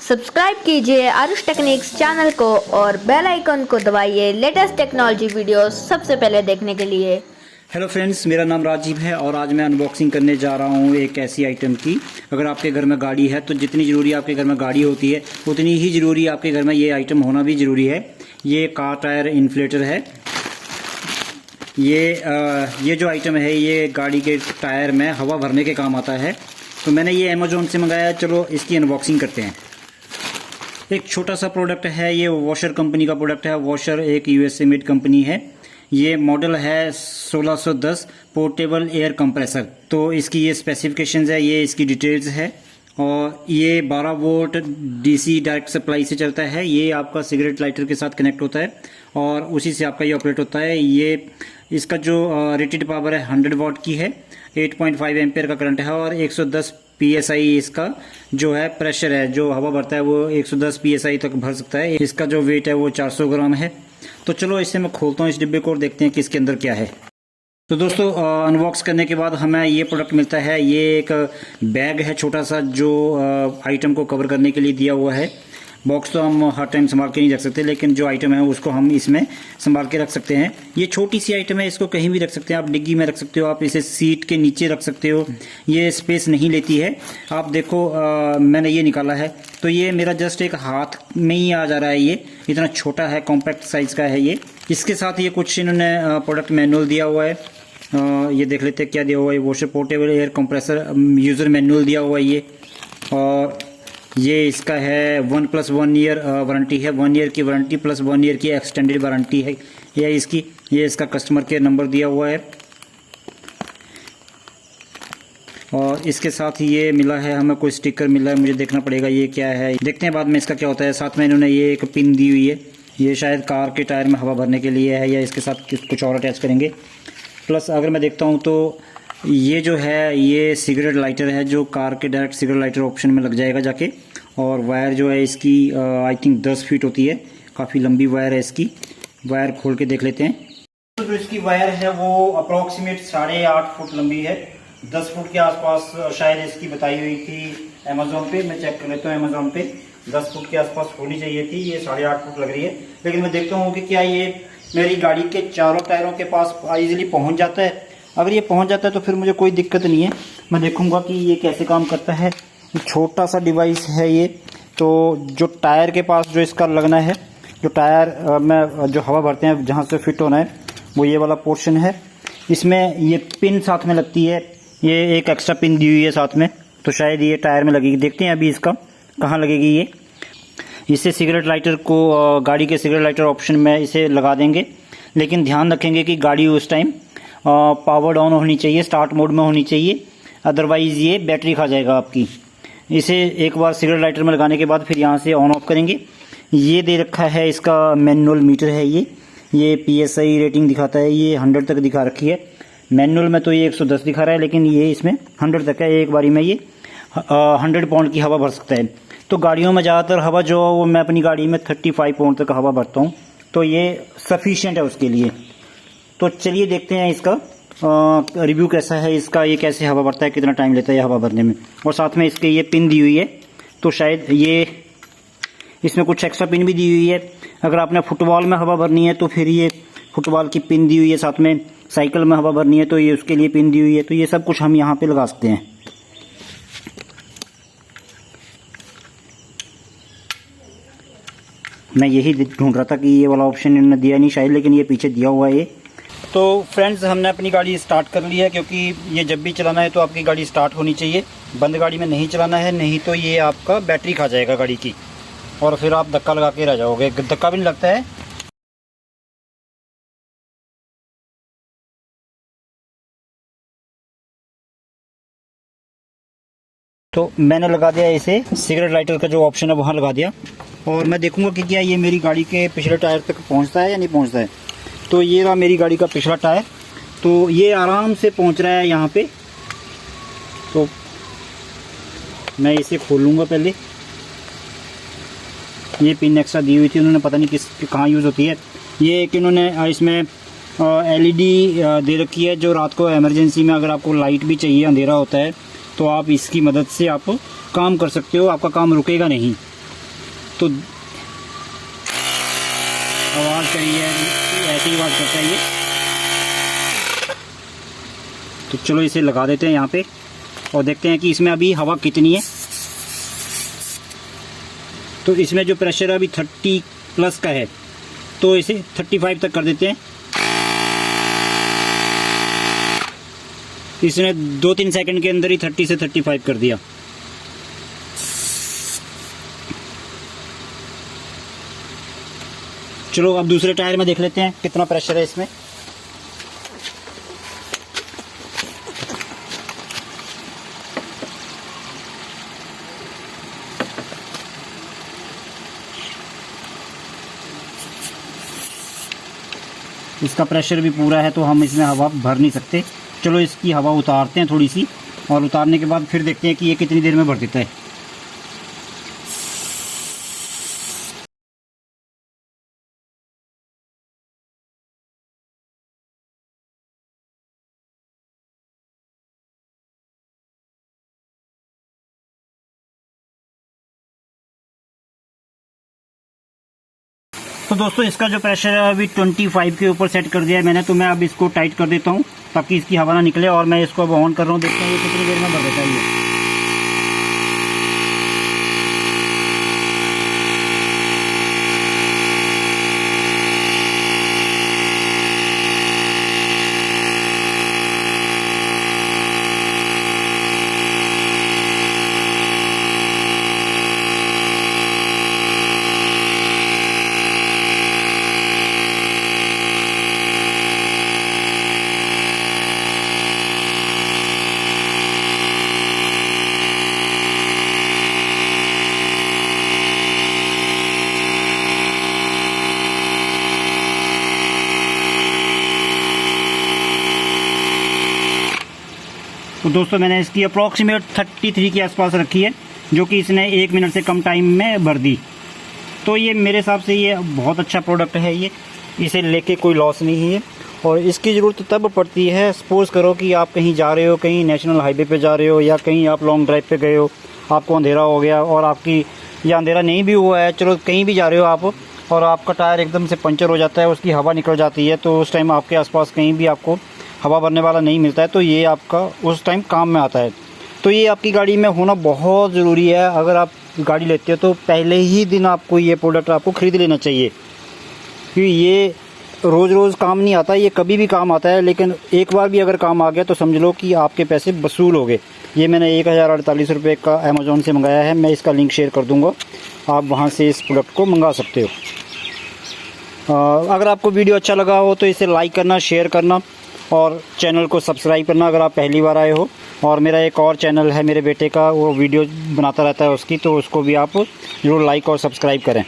Subscribe कीजिए Aarush techniques channel को और बेल आइकन को दबाइए लेटेस्ट टेक्नोलॉजी वीडियो सबसे पहले देखने के लिए। हेलो फ्रेंड्स, मेरा नाम राजीव है और आज मैं अनबॉक्सिंग करने जा रहा हूँ एक ऐसी आइटम की। अगर आपके घर में गाड़ी है तो जितनी ज़रूरी आपके घर में गाड़ी होती है उतनी ही ज़रूरी आपके घर में ये आइटम होना भी ज़रूरी है। ये कार टायर इन्फ्लेटर है। ये जो आइटम है ये गाड़ी के टायर में हवा भरने के काम आता है। तो मैंने ये अमेज़ॉन से मंगाया। चलो इसकी अनबॉक्सिंग करते हैं। एक छोटा सा प्रोडक्ट है, ये वॉशर कंपनी का प्रोडक्ट है। वॉशर एक यूएसए मेड कंपनी है। ये मॉडल है 1610 पोर्टेबल एयर कंप्रेसर। तो इसकी ये स्पेसिफिकेशंस है, ये इसकी डिटेल्स है। और ये 12 वोल्ट डीसी डायरेक्ट सप्लाई से चलता है। ये आपका सिगरेट लाइटर के साथ कनेक्ट होता है और उसी से आपका ये ऑपरेट होता है। ये इसका जो रेटेड पावर है 100 वाट की है। 8.5 एम्पेयर का करंट है और 110 PSI इसका जो है प्रेशर है, जो हवा भरता है वो 110 PSI तक भर सकता है। इसका जो वेट है वो 400 ग्राम है। तो चलो इसे मैं खोलता हूँ इस डिब्बे को और देखते हैं कि इसके अंदर क्या है। तो दोस्तों अनबॉक्स करने के बाद हमें ये प्रोडक्ट मिलता है। ये एक बैग है छोटा सा जो आइटम को कवर करने के लिए दिया हुआ है। बॉक्स तो हम हर टाइम संभाल के नहीं रख सकते, लेकिन जो आइटम है उसको हम इसमें संभाल के रख सकते हैं। ये छोटी सी आइटम है, इसको कहीं भी रख सकते हैं। आप डिग्गी में रख सकते हो, आप इसे सीट के नीचे रख सकते हो। ये स्पेस नहीं लेती है। आप देखो मैंने ये निकाला है तो ये मेरा जस्ट एक हाथ में ही आ जा रहा है। ये इतना छोटा है, कॉम्पैक्ट साइज का है ये। इसके साथ ये कुछ इन्होंने प्रोडक्ट मैनुअल दिया हुआ है। ये देख लेते हैं क्या दिया हुआ है। Washer portable air compressor user manual दिया हुआ है ये। और ये इसका है 1+1 ईयर वारंटी है। 1 ईयर की वारंटी प्लस 1 ईयर की एक्सटेंडेड वारंटी है ये इसकी। ये इसका कस्टमर केयर नंबर दिया हुआ है। और इसके साथ ये मिला है हमें, कोई स्टिकर मिला है, मुझे देखना पड़ेगा ये क्या है। देखते हैं बाद में इसका क्या होता है। साथ में इन्होंने ये एक पिन दी हुई है। ये शायद कार के टायर में हवा भरने के लिए है या इसके साथ कुछ और अटैच करेंगे। प्लस अगर मैं देखता हूँ तो ये जो है ये सिगरेट लाइटर है जो कार के डायरेक्ट सिगरेट लाइटर ऑप्शन में लग जाएगा जाके। और वायर जो है इसकी आई थिंक 10 फीट होती है। काफ़ी लंबी वायर है इसकी। वायर खोल के देख लेते हैं। तो जो इसकी वायर है वो अप्रॉक्सीमेट 8.5 फुट लंबी है। 10 फुट के आसपास शायद इसकी बताई हुई थी अमेज़ॉन पे। मैं चेक कर लेता हूँ अमेज़ॉन पे। 10 फुट के आसपास होनी चाहिए थी। ये 8.5 फुट लग रही है। लेकिन मैं देखता हूँ कि क्या ये मेरी गाड़ी के चारों टायरों के पास इजीली पहुँच जाता है। अगर ये पहुंच जाता है तो फिर मुझे कोई दिक्कत नहीं है। मैं देखूंगा कि ये कैसे काम करता है। छोटा सा डिवाइस है ये। तो जो टायर के पास जो इसका लगना है, जो टायर में जो हवा भरते हैं जहां से फिट होना है वो ये वाला पोर्शन है। इसमें ये पिन साथ में लगती है। ये एक एक्स्ट्रा पिन दी हुई है साथ में, तो शायद ये टायर में लगेगी। देखते हैं अभी इसका कहाँ लगेगी ये। इसे सिगरेट लाइटर को गाड़ी के सिगरेट लाइटर ऑप्शन में इसे लगा देंगे। लेकिन ध्यान रखेंगे कि गाड़ी उस टाइम पावर डाउन होनी चाहिए, स्टार्ट मोड में होनी चाहिए, अदरवाइज ये बैटरी खा जाएगा आपकी। इसे एक बार सिगरेट लाइटर में लगाने के बाद फिर यहाँ से ऑन ऑफ करेंगे। ये दे रखा है इसका मैनुअल मीटर है ये PSI रेटिंग दिखाता है। ये 100 तक दिखा रखी है। मैनुअल में तो ये 110 दिखा रहा है, लेकिन ये इसमें 100 तक है। एक बारी में ये 100 पाउंड की हवा भर सकता है। तो गाड़ियों में ज़्यादातर हवा जो वो मैं अपनी गाड़ी में 35 पाउंड तक हवा भरता हूँ, तो ये सफिशिएंट है उसके लिए। तो चलिए देखते हैं इसका रिव्यू कैसा है इसका। ये कैसे हवा भरता है, कितना टाइम लेता है हवा भरने में। और साथ में इसके ये पिन दी हुई है, तो शायद ये इसमें कुछ एक्स्ट्रा पिन भी दी हुई है। अगर आपने फुटबॉल में हवा भरनी है तो फिर ये फुटबॉल की पिन दी हुई है। साथ में साइकिल में हवा भरनी है तो ये उसके लिए पिन दी हुई है। तो ये सब कुछ हम यहाँ पे लगा सकते हैं। मैं यही ढूंढ रहा था कि ये वाला ऑप्शन इन्होंने दिया नहीं शायद, लेकिन ये पीछे दिया हुआ है ये। तो फ्रेंड्स हमने अपनी गाड़ी स्टार्ट कर ली है, क्योंकि ये जब भी चलाना है तो आपकी गाड़ी स्टार्ट होनी चाहिए। बंद गाड़ी में नहीं चलाना है, नहीं तो ये आपका बैटरी खा जाएगा गाड़ी की और फिर आप धक्का लगा के रह जाओगे। धक्का भी नहीं लगता है। तो मैंने लगा दिया इसे, सिगरेट लाइटर का जो ऑप्शन है वहाँ लगा दिया। और मैं देखूंगा कि क्या ये मेरी गाड़ी के पिछले टायर तक पहुँचता है या नहीं पहुँचता है। तो ये रहा मेरी गाड़ी का पिछला टायर। तो ये आराम से पहुंच रहा है यहाँ पे। तो मैं इसे खोलूँगा पहले। ये पिन एक्स्ट्रा दी हुई थी उन्होंने, पता नहीं कहाँ यूज़ होती है। ये एक इन्होंने इसमें LED दे रखी है, जो रात को इमरजेंसी में अगर आपको लाइट भी चाहिए, अंधेरा होता है, तो आप इसकी मदद से आप काम कर सकते हो। आपका काम रुकेगा नहीं। तो आवाज़ करिए ऐसी आवाज़ करता है ये। तो चलो इसे लगा देते हैं यहाँ पे और देखते हैं कि इसमें अभी हवा कितनी है। तो इसमें जो प्रेशर है अभी 30 प्लस का है, तो इसे 35 तक कर देते हैं। इसने 2-3 सेकंड के अंदर ही 30 से 35 कर दिया। चलो अब दूसरे टायर में देख लेते हैं कितना प्रेशर है इसमें। इसका प्रेशर भी पूरा है तो हम इसमें हवा भर नहीं सकते। चलो इसकी हवा उतारते हैं थोड़ी सी, और उतारने के बाद फिर देखते हैं कि ये कितनी देर में भर देता है। तो दोस्तों इसका जो प्रेशर है अभी 25 के ऊपर सेट कर दिया है मैंने। तो मैं अब इसको टाइट कर देता हूँ ताकि इसकी हवा ना निकले, और मैं इसको अब ऑन कर रहा हूँ। देखते हैं ये कितनी देर में भर देता है ये। तो दोस्तों मैंने इसकी अप्रॉक्सीमेट 33 के आसपास रखी है, जो कि इसने 1 मिनट से कम टाइम में भर दी। तो ये मेरे हिसाब से ये बहुत अच्छा प्रोडक्ट है। ये इसे लेके कोई लॉस नहीं है, और इसकी ज़रूरत तब पड़ती है, सपोज़ करो कि आप कहीं जा रहे हो, कहीं नेशनल हाईवे पे जा रहे हो, या कहीं आप लॉन्ग ड्राइव पे गए हो, आपको अंधेरा हो गया और आपकी, या अंधेरा नहीं भी हुआ है, चलो कहीं भी जा रहे हो आप, और आपका टायर एकदम से पंचर हो जाता है, उसकी हवा निकल जाती है, तो उस टाइम आपके आसपास कहीं भी आपको हवा भरने वाला नहीं मिलता है, तो ये आपका उस टाइम काम में आता है। तो ये आपकी गाड़ी में होना बहुत ज़रूरी है। अगर आप गाड़ी लेते हो तो पहले ही दिन आपको ये प्रोडक्ट आपको ख़रीद लेना चाहिए, क्योंकि ये रोज़ रोज़ काम नहीं आता, ये कभी भी काम आता है, लेकिन एक बार भी अगर काम आ गया तो समझ लो कि आपके पैसे वसूल हो गए। ये मैंने 1048 रुपये का अमेज़ॉन से मंगाया है, मैं इसका लिंक शेयर कर दूँगा, आप वहाँ से इस प्रोडक्ट को मंगा सकते हो। अगर आपको वीडियो अच्छा लगा हो तो इसे लाइक करना, शेयर करना, और चैनल को सब्सक्राइब करना अगर आप पहली बार आए हो। और मेरा एक और चैनल है मेरे बेटे का, वो वीडियो बनाता रहता है उसकी, तो उसको भी आप ज़रूर लाइक और सब्सक्राइब करें।